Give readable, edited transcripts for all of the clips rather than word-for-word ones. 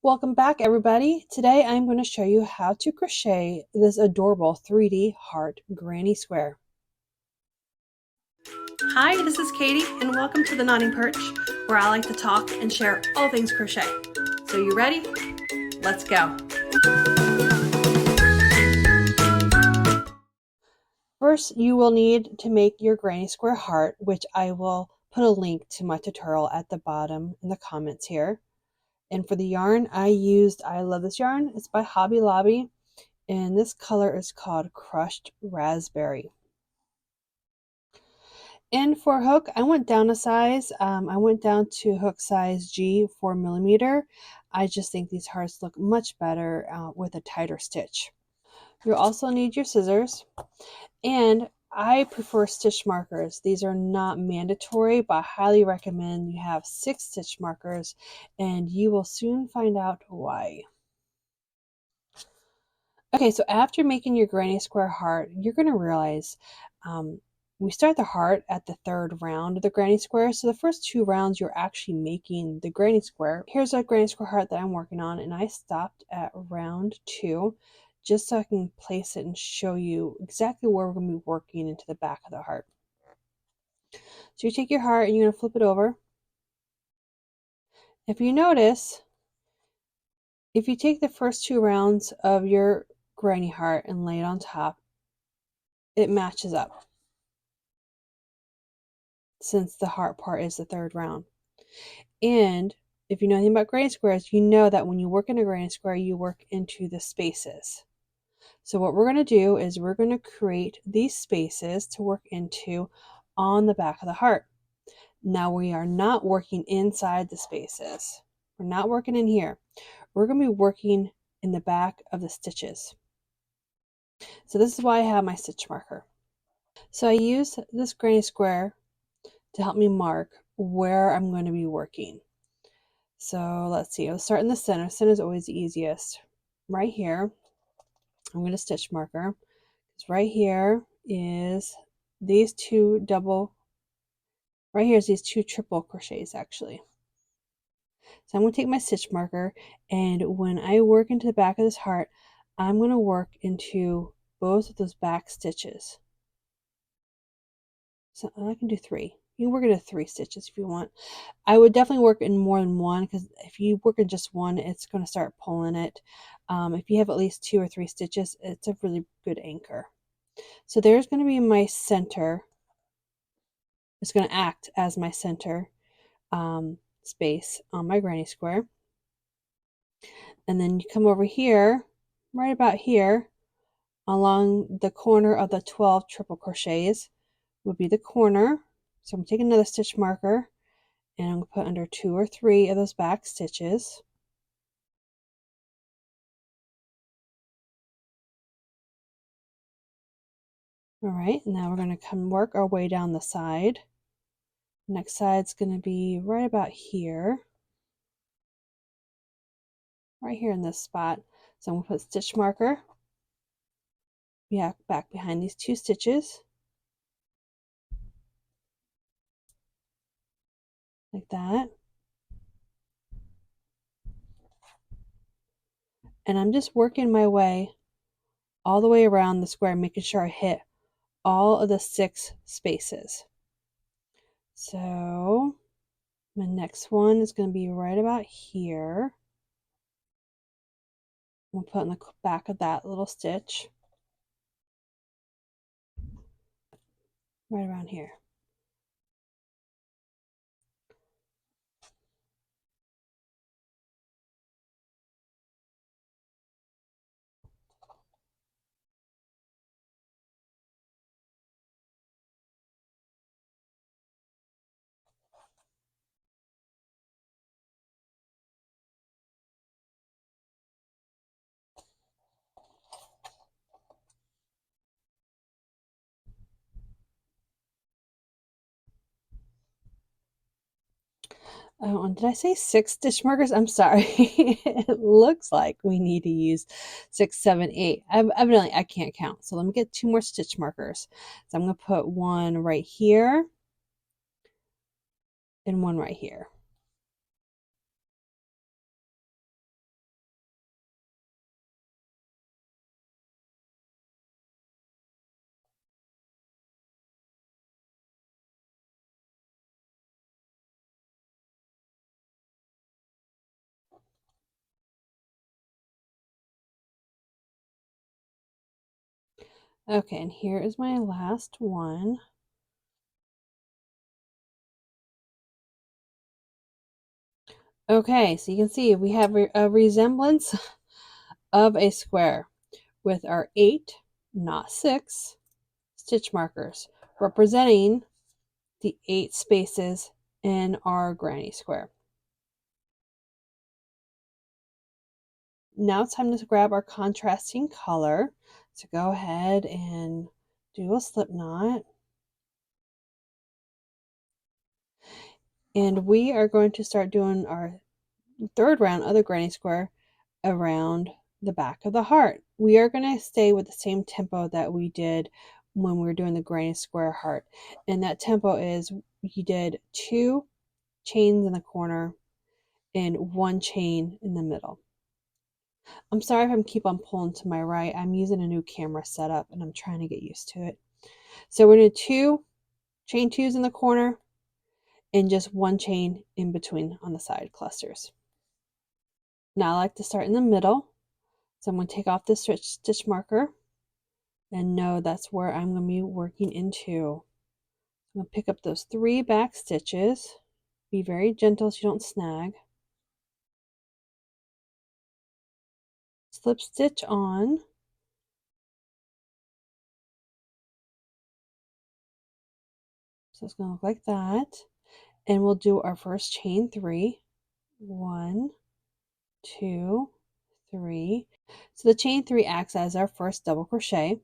Welcome back, everybody. Today I'm going to show you how to crochet this adorable 3D heart granny square. Hi, this is Katie and welcome to the Nodding Perch, where I like to talk and share all things crochet. So you ready? Let's go. First, you will need to make your granny square heart, which I will put a link to my tutorial at the bottom in the comments here. And for the yarn I love this yarn. It's by Hobby Lobby, and this color is called Crushed Raspberry. And for hook, I went down a size. I went down to hook size G 4mm. I just think these hearts look much better with a tighter stitch. You'll also need your scissors, and I prefer stitch markers. These are not mandatory, but I highly recommend you have 6 stitch markers, and you will soon find out why. Okay, so after making your granny square heart, you're going to realize we start the heart at the 3rd round of the granny square. So the first 2 rounds, you're actually making the granny square. Here's a granny square heart that I'm working on, and I stopped at round 2 just so I can place it and show you exactly where we're going to be working into the back of the heart. So you take your heart and you're going to flip it over. If you notice, if you take the first 2 rounds of your granny heart and lay it on top, it matches up, since the heart part is the 3rd round. And if you know anything about granny squares, you know that when you work in a granny square, you work into the spaces. So what we're going to do is we're going to create these spaces to work into on the back of the heart. Now we are not working inside the spaces. We're not working in here. We're going to be working in the back of the stitches. So this is why I have my stitch marker. So I use this granny square to help me mark where I'm going to be working. So let's see, I'll start in the center. Center is always the easiest. Right here, I'm going to stitch marker. Right here is these 2 double, right here is these 2 triple crochets actually. So I'm going to take my stitch marker, and when I work into the back of this heart, I'm going to work into both of those back stitches. So I can do 3. You can work into 3 stitches if you want. I would definitely work in more than one, because if you work in just one, it's going to start pulling it. If you have at least 2 or 3 stitches, it's a really good anchor. So there's going to be my center. It's going to act as my center space on my granny square. And then you come over here, right about here, along the corner of the 12 triple crochets would be the corner. So I'm going to take another stitch marker, and I'm going to put under 2 or 3 of those back stitches. All right, now we're going to come work our way down the side. Next side's going to be right about here. Right here in this spot. So I'm going to put stitch marker. Yeah, back behind these 2 stitches. Like that. And I'm just working my way all the way around the square, making sure I hit all of the 6 spaces. So my next one is going to be right about here. We'll put in the back of that little stitch. Right around here. Oh, and did I say 6 stitch markers? I'm sorry. It looks like we need to use 6, 7, 8. Evidently, I can't count. So let me get 2 more stitch markers. So I'm going to put one right here and one right here. Okay, and here is my last one. Okay, so you can see we have a resemblance of a square with our 8, not 6, stitch markers representing the 8 spaces in our granny square. Now it's time to grab our contrasting color. So go ahead and do a slip knot. And we are going to start doing our third round of the granny square around the back of the heart. We are going to stay with the same tempo that we did when we were doing the granny square heart. And that tempo is you did 2 chains in the corner and 1 chain in the middle. I'm sorry if I'm keep on pulling to my right. I'm using a new camera setup and I'm trying to get used to it. So we're going to do 2 chain 2s in the corner and just 1 chain in between on the side clusters. Now I like to start in the middle. So I'm going to take off the stitch marker and know that's where I'm going to be working into. I'm going to pick up those 3 back stitches. Be very gentle so you don't snag. Slip stitch on. So it's going to look like that. And we'll do our first chain 3. 1, 2, 3. So the chain 3 acts as our first double crochet.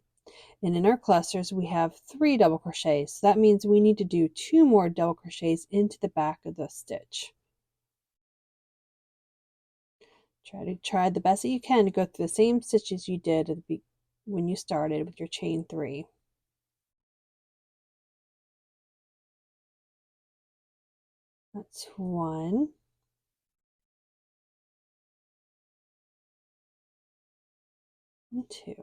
And in our clusters, we have 3 double crochets. So that means we need to do 2 more double crochets into the back of the stitch. Try the best that you can to go through the same stitches you did when you started with your chain 3. That's 1. And 2.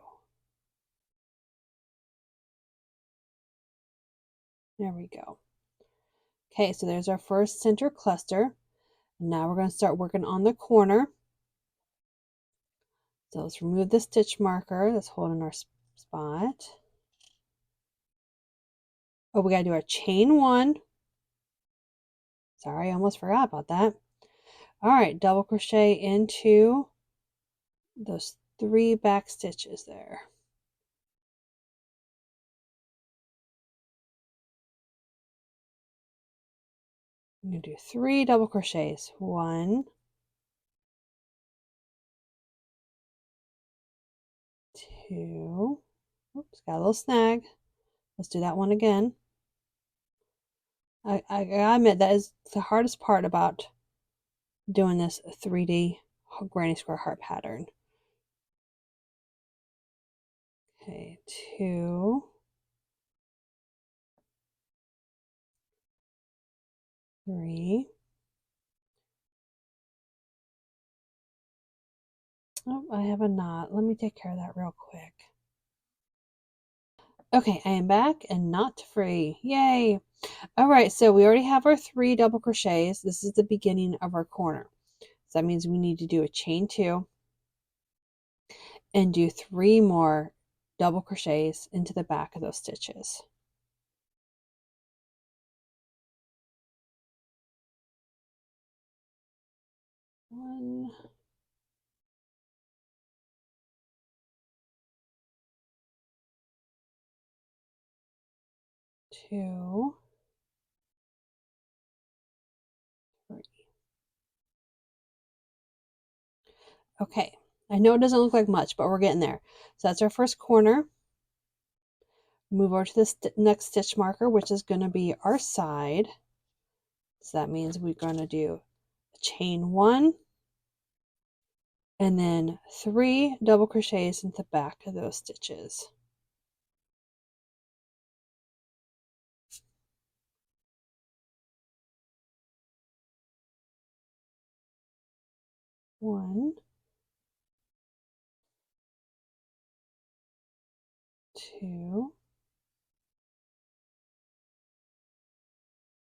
There we go. Okay, so there's our first center cluster. Now we're going to start working on the corner. So let's remove the stitch marker that's holding our spot. Oh, we got to do our chain 1. Sorry, I almost forgot about that. All right, double crochet into those 3 back stitches there. I'm going to do 3 double crochets. 1, 2. Oops, got a little snag. Let's do that one again. I admit that is the hardest part about doing this 3D granny square heart pattern. Okay, 2, 3. Oh, I have a knot. Let me take care of that real quick. Okay, I am back and knot free. Yay! All right, so we already have our 3 double crochets. This is the beginning of our corner. So that means we need to do a chain 2 and do 3 more double crochets into the back of those stitches. 1, 2, 3. Okay, I know it doesn't look like much, but we're getting there. So that's our first corner. Move over to the next stitch marker, which is going to be our side. So that means we're going to do a chain 1 and then 3 double crochets into the back of those stitches. 1, 2,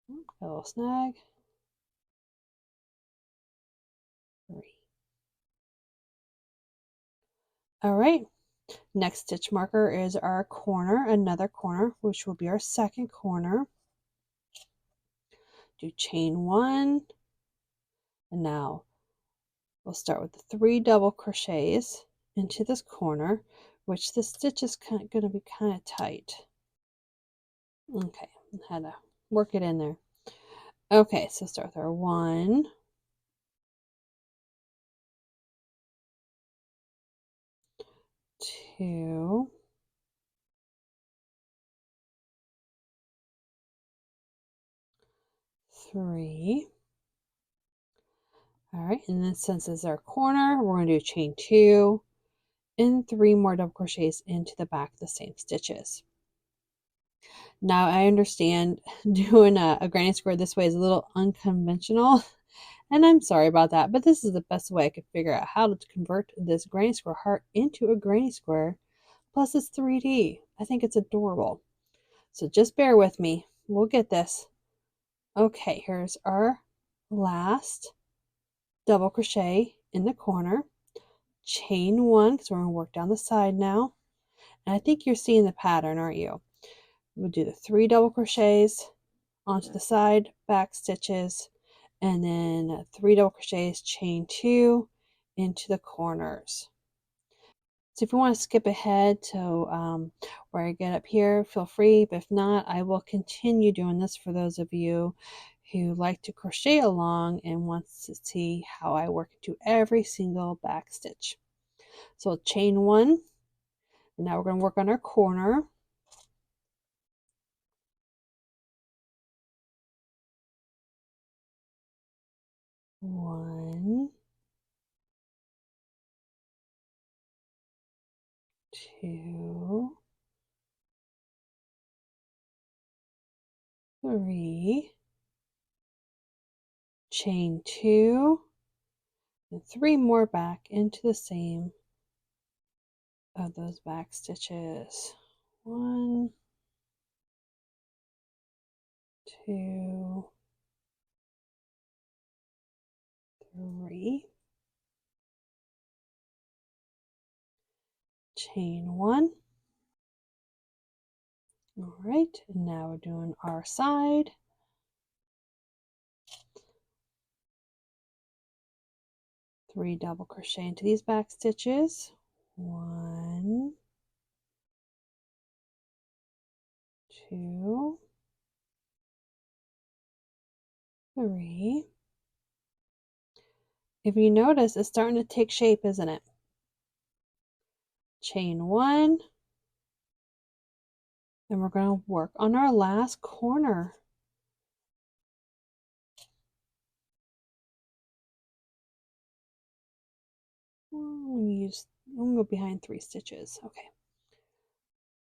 a little snag, 3. All right, Next stitch marker is our corner, another corner, which will be our second corner. Do chain 1, and now we'll start with the 3 double crochets into this corner, which the stitch is going to be kind of tight. Okay, I had to work it in there. Okay, so start with our 1, 2, 3. All right, and then since it's our corner, we're going to do chain 2 and 3 more double crochets into the back of the same stitches. Now I understand doing a granny square this way is a little unconventional, and I'm sorry about that, but this is the best way I could figure out how to convert this granny square heart into a granny square. Plus it's 3D. I think it's adorable. So just bear with me. We'll get this. Okay, here's our last double crochet in the corner. Chain 1, because we're going to work down the side now. And I think you're seeing the pattern, aren't you? We'll do the 3 double crochets onto the side, back stitches, and then 3 double crochets, chain 2 into the corners. So if you want to skip ahead to where I get up here, feel free. But if not, I will continue doing this for those of you who like to crochet along and wants to see how I work into every single back stitch. So chain 1, and now we're going to work on our corner. One, two, three, chain 2, and 3 more back into the same of those back stitches. 1, 2, 3, chain 1. All right, and now we're doing our side. 3 double crochet into these back stitches. 1, 2, 3. If you notice, it's starting to take shape, isn't it? Chain 1, and we're going to work on our last corner. I'm going to go behind 3 stitches. Okay.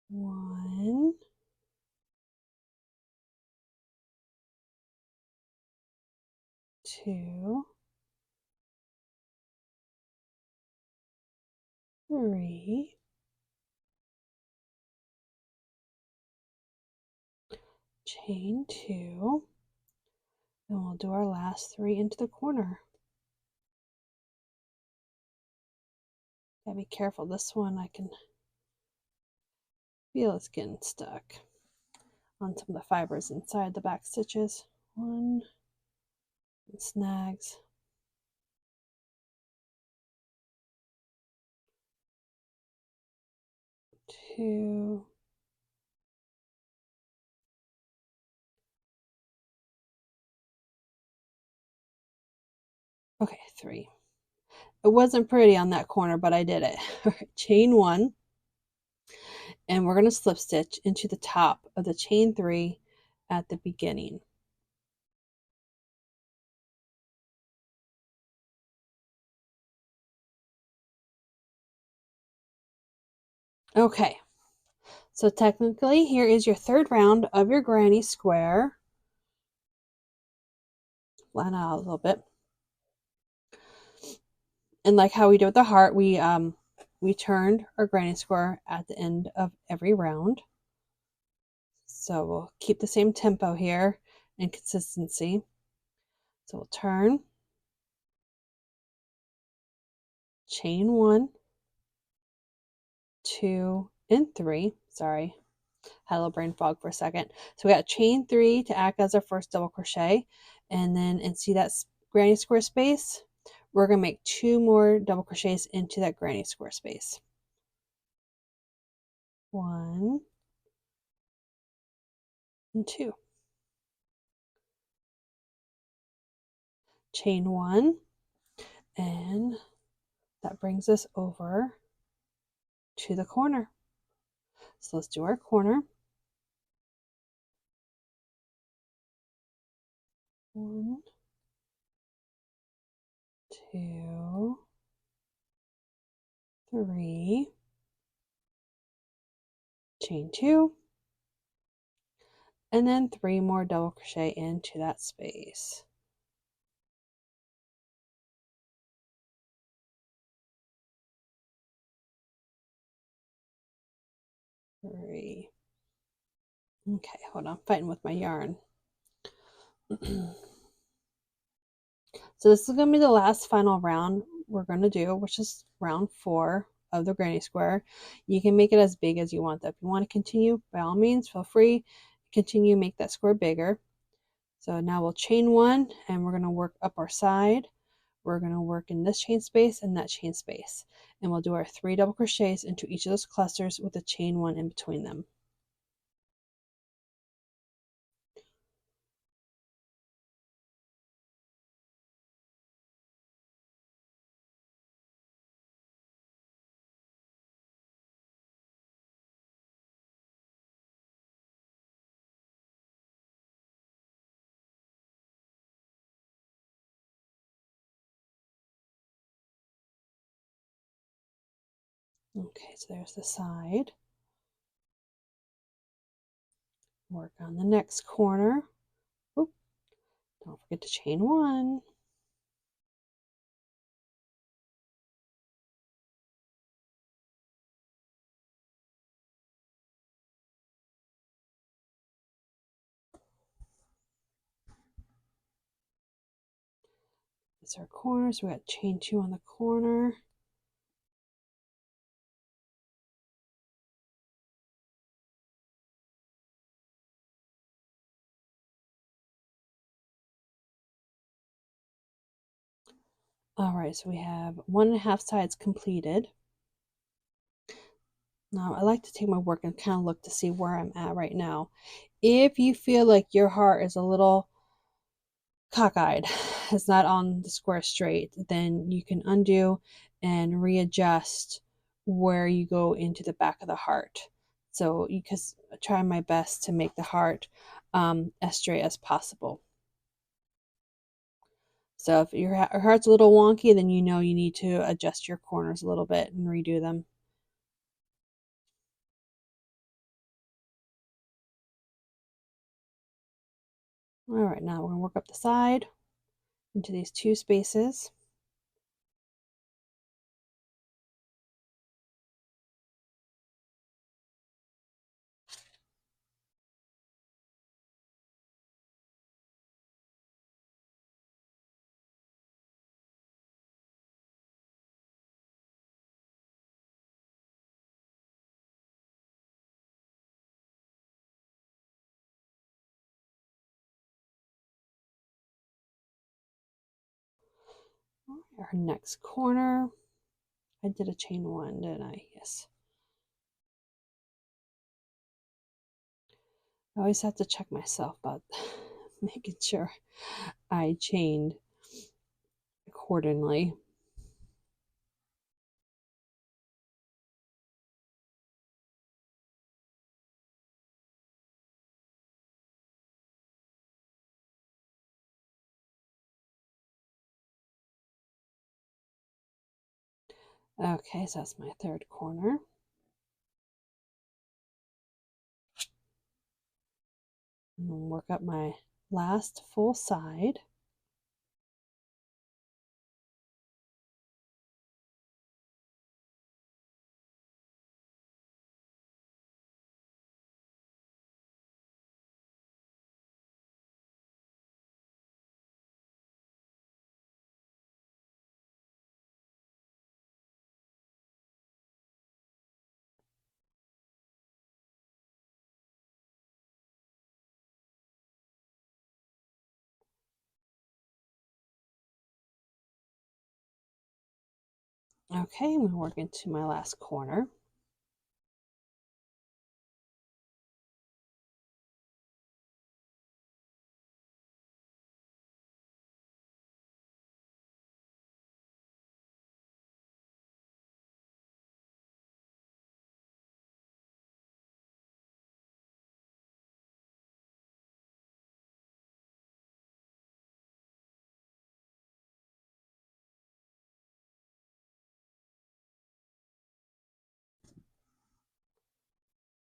1, 2, 3, chain 2, and we'll do our last 3 into the corner. Gotta be careful. This one I can feel it's getting stuck on some of the fibers inside the back stitches. 1, and snags. 2, okay, 3. It wasn't pretty on that corner, but I did it. Chain 1, and we're going to slip stitch into the top of the chain 3 at the beginning. Okay, so technically here is your third round of your granny square. Flatten out a little bit. And like how we did with the heart, we turned our granny square at the end of every round. So we'll keep the same tempo here and consistency. So we'll turn, chain 1, 2, and 3. Sorry, had a little brain fog for a second. So we got chain 3 to act as our first double crochet, and then and see that granny square space, we're going to make 2 more double crochets into that granny square space. 1 and 2. Chain 1, and that brings us over to the corner. So let's do our corner. 1, 2, 3, chain 2, and then 3 more double crochet into that space. 3. Okay, hold on, I'm fighting with my yarn. So this is going to be the last final round we're going to do, which is round 4 of the granny square. You can make it as big as you want. If you want to continue, by all means, feel free. Continue, make that square bigger. So now we'll chain 1, and we're going to work up our side. We're going to work in this chain space and that chain space. And we'll do our 3 double crochets into each of those clusters with a chain 1 in between them. Okay, so there's the side. Work on the next corner. Oop, don't forget to chain 1. It's our corner, so we got chain 2 on the corner. All right, so we have 1.5 sides completed. Now I like to take my work and kind of look to see where I'm at right now. If you feel like your heart is a little cockeyed, it's not on the square straight, then you can undo and readjust where you go into the back of the heart. So you can try my best to make the heart as straight as possible. So if your heart's a little wonky, then you know you need to adjust your corners a little bit and redo them. All right, now we're going to work up the side into these 2 spaces. Our next corner. I did a chain 1, didn't I? Yes. I always have to check myself about making sure I chained accordingly. Okay, so that's my 3rd corner. And then work up my last full side. Okay, I'm going to work into my last corner.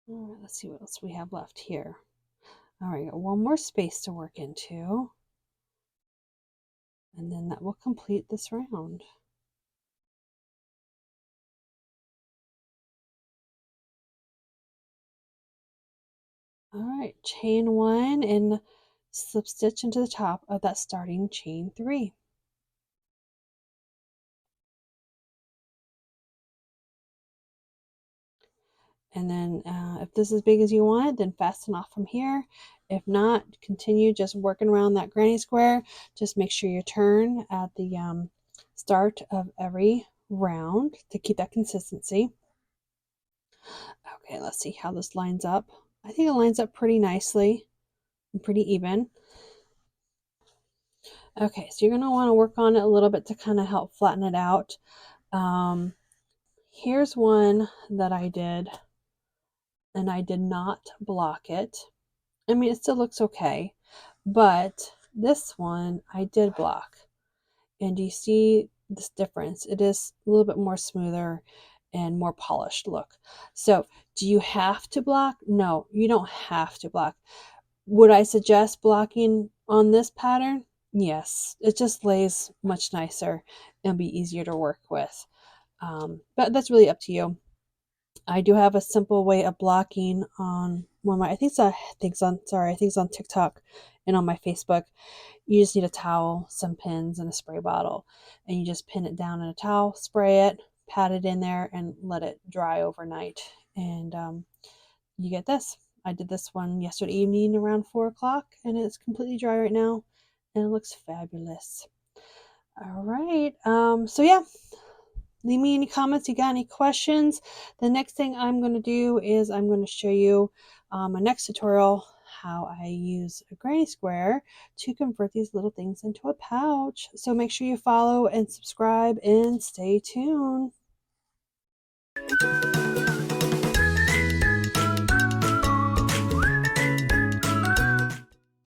All right, let's see what else we have left here. All right, got one more space to work into, and then that will complete this round. All right, chain 1 and slip stitch into the top of that starting chain 3. And then if this is as big as you want it, then fasten off from here. If not, continue just working around that granny square. Just make sure you turn at the start of every round to keep that consistency. Okay, let's see how this lines up. I think it lines up pretty nicely and pretty even. Okay, so you're going to want to work on it a little bit to kind of help flatten it out. Here's one that I did, and I did not block it. I mean, it still looks okay, but this one I did block. And do you see this difference? It is a little bit more smoother and more polished look. So do you have to block? No, you don't have to block. Would I suggest blocking on this pattern? Yes, it just lays much nicer and be easier to work with. But that's really up to you. I do have a simple way of blocking on one of my, I think it's on TikTok and on my Facebook. You just need a towel, some pins, and a spray bottle. And you just pin it down in a towel, spray it, pat it in there, and let it dry overnight. And you get this. I did this one yesterday evening around 4 o'clock, and it's completely dry right now, and it looks fabulous. All right. So yeah, leave me any comments. You got any questions? The next thing I'm going to do is I'm going to show you my next tutorial how I use a granny square to convert these little things into a pouch. So make sure you follow and subscribe and stay tuned.